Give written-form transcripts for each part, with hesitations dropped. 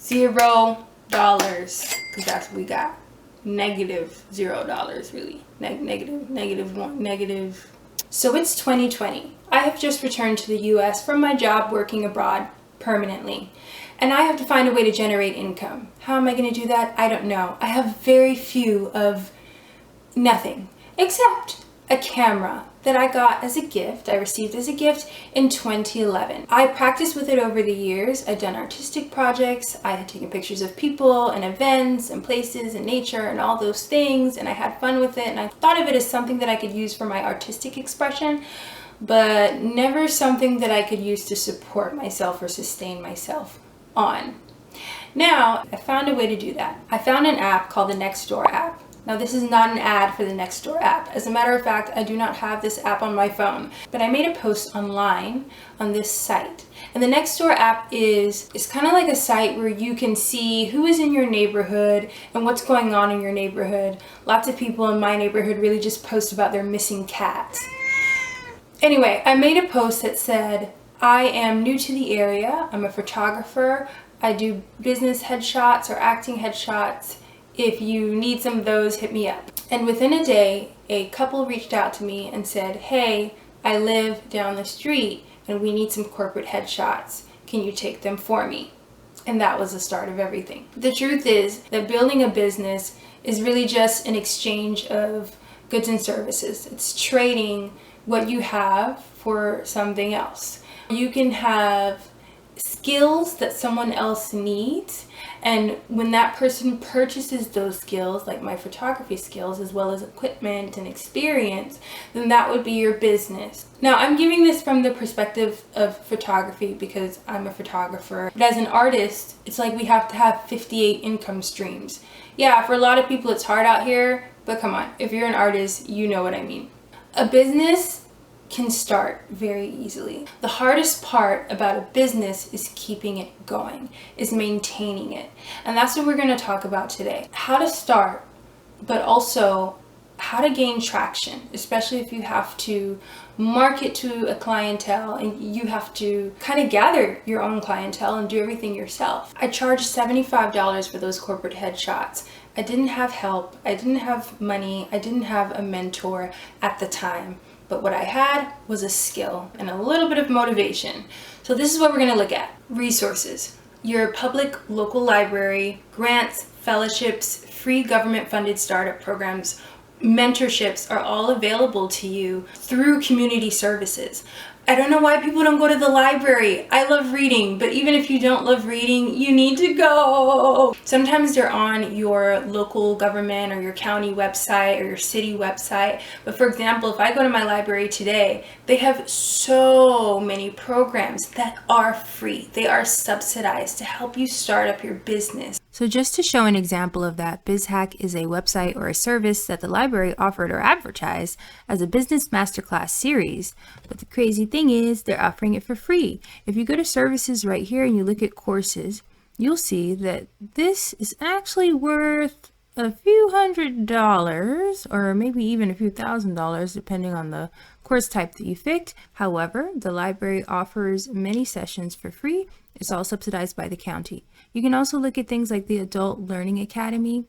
$0, because that's what we got. -$0, really. Negative one, negative. So it's 2020. I have just returned to the US from my job working abroad permanently, and I have to find a way to generate income. How am I going to do that? I don't know. I have very few of nothing except a camera that I got as a gift. I received as a gift in 2011. I practiced with it over the years. I'd done artistic projects. I had taken pictures of people and events and places and nature and all those things, and I had fun with it, and I thought of it as something that I could use for my artistic expression, but never something that I could use to support myself or sustain myself on. Now, I found a way to do that. I found an app called the Nextdoor app. Now, this is not an ad for the Nextdoor app. As a matter of fact, I do not have this app on my phone, but I made a post online on this site. And the Nextdoor app is kind of like a site where you can see who is in your neighborhood and what's going on in your neighborhood. Lots of people in my neighborhood really just post about their missing cats. Anyway, I made a post that said, I am new to the area. I'm a photographer. I do business headshots or acting headshots. If you need some of those, hit me up. And within a day, a couple reached out to me and said, hey, I live down the street and we need some corporate headshots. Can you take them for me? And that was the start of everything. The truth is that building a business is really just an exchange of goods and services. It's trading what you have for something else. You can have skills that someone else needs, and when that person purchases those skills, like my photography skills, as well as equipment and experience, then that would be your business. Now, I'm giving this from the perspective of photography because I'm a photographer. But as an artist, it's like we have to have 58 income streams. Yeah, for a lot of people it's hard out here, but come on, if you're an artist, you know what I mean. A business can start very easily. The hardest part about a business is keeping it going, is maintaining it. And that's what we're going to talk about today. How to start, but also how to gain traction, especially if you have to market to a clientele and you have to kind of gather your own clientele and do everything yourself. I charged $75 for those corporate headshots. I didn't have help. I didn't have money. I didn't have a mentor at the time. But what I had was a skill and a little bit of motivation. So this is what we're going to look at. Resources. Your public local library, grants, fellowships, free government-funded startup programs, mentorships are all available to you through community services. I don't know why people don't go to the library. I love reading, but even if you don't love reading, you need to go. Sometimes they're on your local government or your county website or your city website. But for example, if I go to my library today, they have so many programs that are free. They are subsidized to help you start up your business. So just to show an example of that, BizHack is a website or a service that the library offered or advertised as a business masterclass series. But the crazy thing is they're offering it for free. If you go to services right here and you look at courses, you'll see that this is actually worth a few $100 or maybe even a few $1,000 depending on the course type that you picked. However, the library offers many sessions for free. It's all subsidized by the county. You can also look at things like the Adult Learning Academy.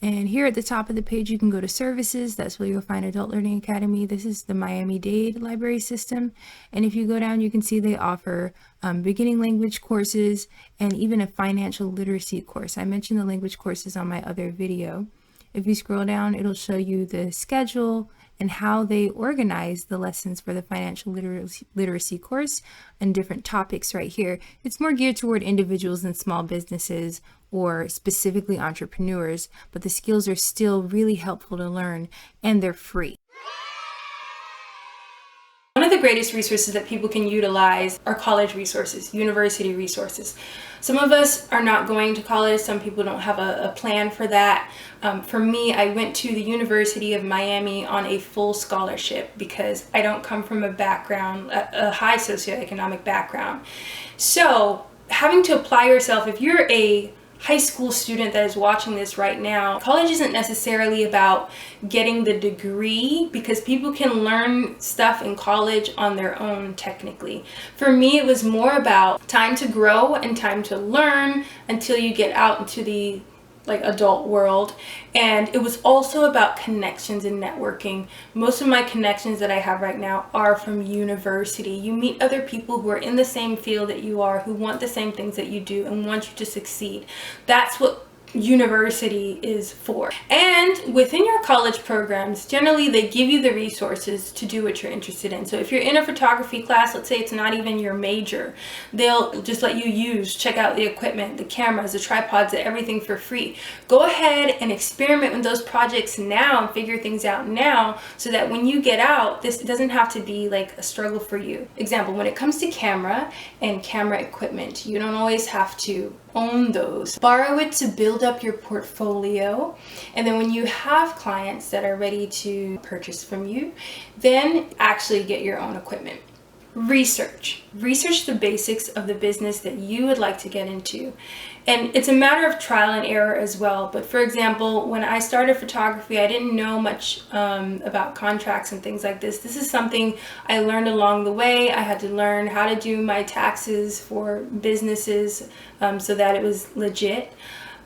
And here at the top of the page, you can go to services. That's where you'll find Adult Learning Academy. This is the Miami-Dade library system. And if you go down, you can see they offer beginning language courses and even a financial literacy course. I mentioned the language courses on my other video. If you scroll down, it'll show you the schedule and how they organize the lessons for the financial literacy course and different topics right here. It's more geared toward individuals and small businesses or specifically entrepreneurs, but the skills are still really helpful to learn and they're free. One of the greatest resources that people can utilize are college resources, university resources. Some of us are not going to college. Some people don't have a plan for that. For me, I went to the University of Miami on a full scholarship because I don't come from a background, a high socioeconomic background. So having to apply yourself, if you're a high school student that is watching this right now, college isn't necessarily about getting the degree, because people can learn stuff in college on their own technically. For me, it was more about time to grow and time to learn until you get out into the adult world. And it was also about connections and networking. Most of my connections that I have right now are from university. You meet other people who are in the same field that you are, who want the same things that you do and want you to succeed. That's what university is for. And within your college programs, generally they give you the resources to do what you're interested in. So if you're in a photography class, let's say it's not even your major, they'll just let you check out the equipment, the cameras, the tripods, everything for free. Go ahead and experiment with those projects now and figure things out now, so that when you get out, this doesn't have to be like a struggle for you. Example, when it comes to camera and camera equipment, you don't always have to own those. Borrow it to build up your portfolio, and then when you have clients that are ready to purchase from you, then actually get your own equipment. Research the basics of the business that you would like to get into. And it's a matter of trial and error as well. But for example, when I started photography, I didn't know much about contracts and things like this. This is something I learned along the way. I had to learn how to do my taxes for businesses so that it was legit.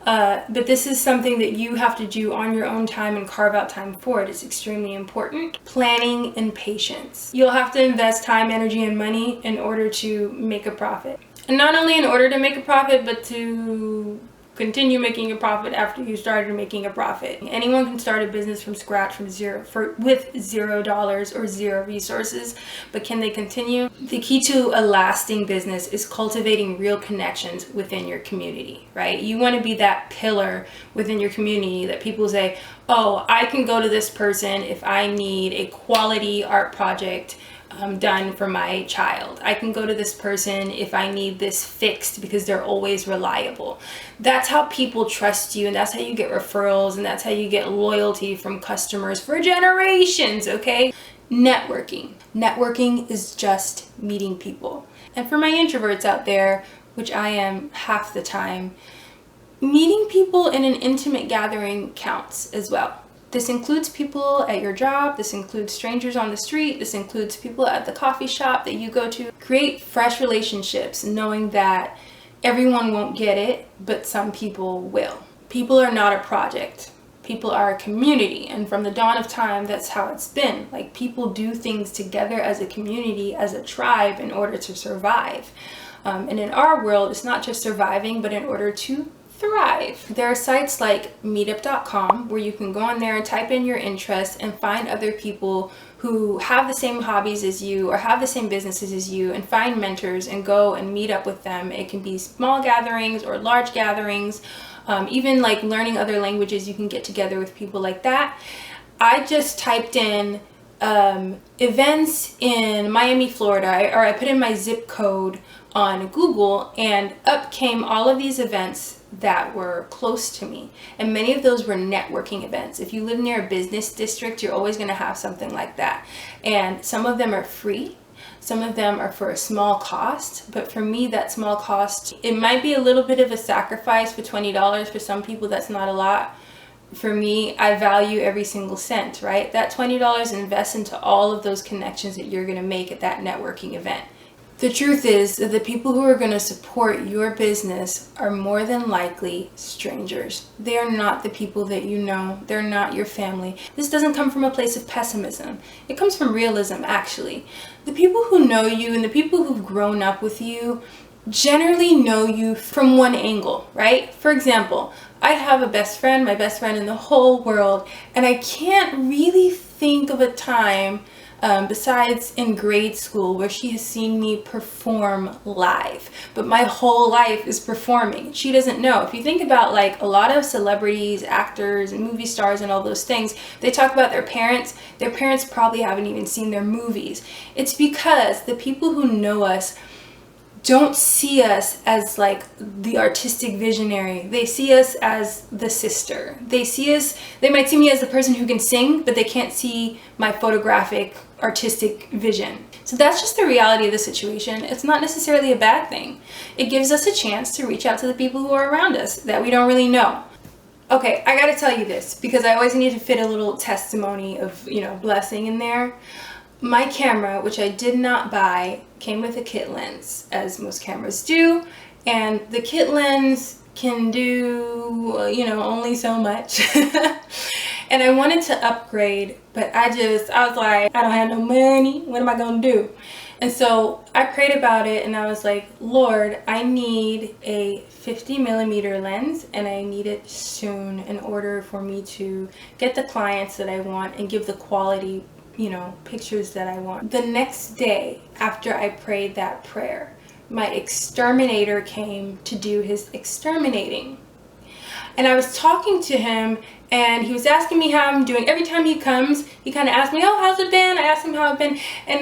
But this is something that you have to do on your own time and carve out time for it. It's extremely important. Planning and patience. You'll have to invest time, energy, and money in order to make a profit. And not only in order to make a profit, but to continue making a profit after you started making a profit. Anyone can start a business from scratch, with $0 or zero resources, but can they continue? The key to a lasting business is cultivating real connections within your community, right? You want to be that pillar within your community that people say, oh, I can go to this person if I need a quality art project done for my child. I can go to this person if I need this fixed, because they're always reliable. That's how people trust you, and that's how you get referrals, and that's how you get loyalty from customers for generations, okay? Networking is just meeting people. And for my introverts out there, which I am half the time, meeting people in an intimate gathering counts as well. This includes people at your job, this includes strangers on the street, this includes people at the coffee shop that you go to. Create fresh relationships, knowing that everyone won't get it, but some people will. People are not a project. People are a community, and from the dawn of time, that's how it's been. Like, people do things together as a community, as a tribe, in order to survive. And in our world, it's not just surviving, but in order to thrive. There are sites like meetup.com where you can go on there and type in your interests and find other people who have the same hobbies as you or have the same businesses as you, and find mentors and go and meet up with them. It can be small gatherings or large gatherings. Even like learning other languages, you can get together with people like that. I just typed in events in Miami, Florida, or I put in my zip code on Google, and up came all of these events that were close to me, and many of those were networking events. If you live near a business district, you're always going to have something like that, and some of them are free, some of them are for a small cost. But for me, that small cost, it might be a little bit of a sacrifice. For $20, for some people that's not a lot. For me, I value every single cent, right? That $20 invests into all of those connections that you're going to make at that networking event. The truth is that the people who are going to support your business are more than likely strangers. They are not the people that you know. They're not your family. This doesn't come from a place of pessimism. It comes from realism, actually. The people who know you and the people who've grown up with you generally know you from one angle, right? For example, I have a best friend, my best friend in the whole world, and I can't really think of a time besides in grade school where she has seen me perform live. But my whole life is performing. She doesn't know. If you think about like a lot of celebrities, actors, and movie stars and all those things, they talk about their parents. Their parents probably haven't even seen their movies. It's because the people who know us, don't see us as like the artistic visionary. They see us as the sister. They might see me as the person who can sing, but they can't see my photographic artistic vision. So that's just the reality of the situation. It's not necessarily a bad thing. It gives us a chance to reach out to the people who are around us that we don't really know. Okay, I gotta tell you this because I always need to fit a little testimony of, blessing in there. My camera, which I did not buy, came with a kit lens, as most cameras do, and the kit lens can do, only so much. And I wanted to upgrade, but I was like, I don't have no money. What am I gonna do? And so I prayed about it, and I was like, Lord, I need a 50mm lens, and I need it soon in order for me to get the clients that I want and give the quality pictures that I want. The next day after I prayed that prayer, my exterminator came to do his exterminating. And I was talking to him, and he was asking me how I'm doing. Every time he comes, he kind of asks me, oh, how's it been? I asked him how I've been. And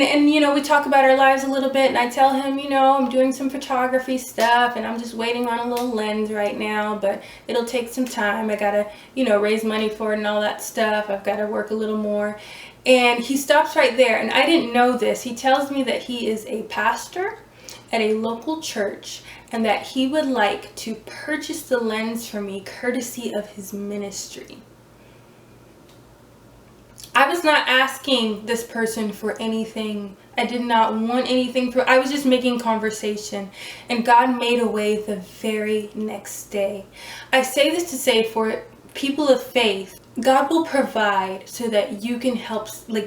we talk about our lives a little bit, and I tell him, I'm doing some photography stuff, and I'm just waiting on a little lens right now, but it'll take some time. I gotta, raise money for it and all that stuff. I've gotta work a little more. And he stops right there, and I didn't know this. He tells me that he is a pastor at a local church and that he would like to purchase the lens for me courtesy of his ministry. I was not asking this person for anything. I did not want anything from. I was just making conversation, and God made a way the very next day. I say this to say, for people of faith, God will provide so that you can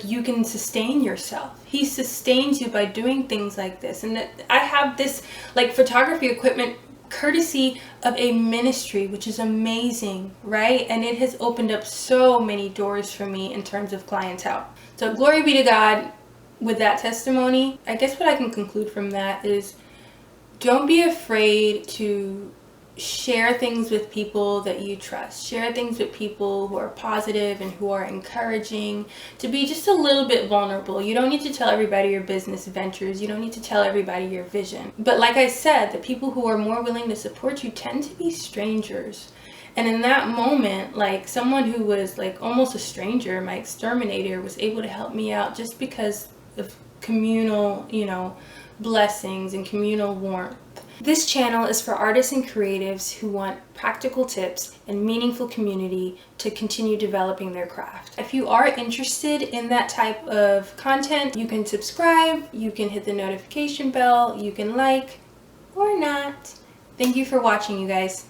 you can sustain yourself. He sustains you by doing things like this. And that I have this photography equipment courtesy of a ministry, which is amazing, right? And it has opened up so many doors for me in terms of clientele. So glory be to God with that testimony. I guess what I can conclude from that is, don't be afraid to share things with people that you trust. Share things with people who are positive and who are encouraging, to be just a little bit vulnerable. You don't need to tell everybody your business ventures. You don't need to tell everybody your vision. But like I said, the people who are more willing to support you tend to be strangers. And in that moment, someone who was almost a stranger, my exterminator, was able to help me out just because of communal, blessings and communal warmth. This channel is for artists and creatives who want practical tips and meaningful community to continue developing their craft. If you are interested in that type of content, you can subscribe, you can hit the notification bell, you can like or not. Thank you for watching, you guys.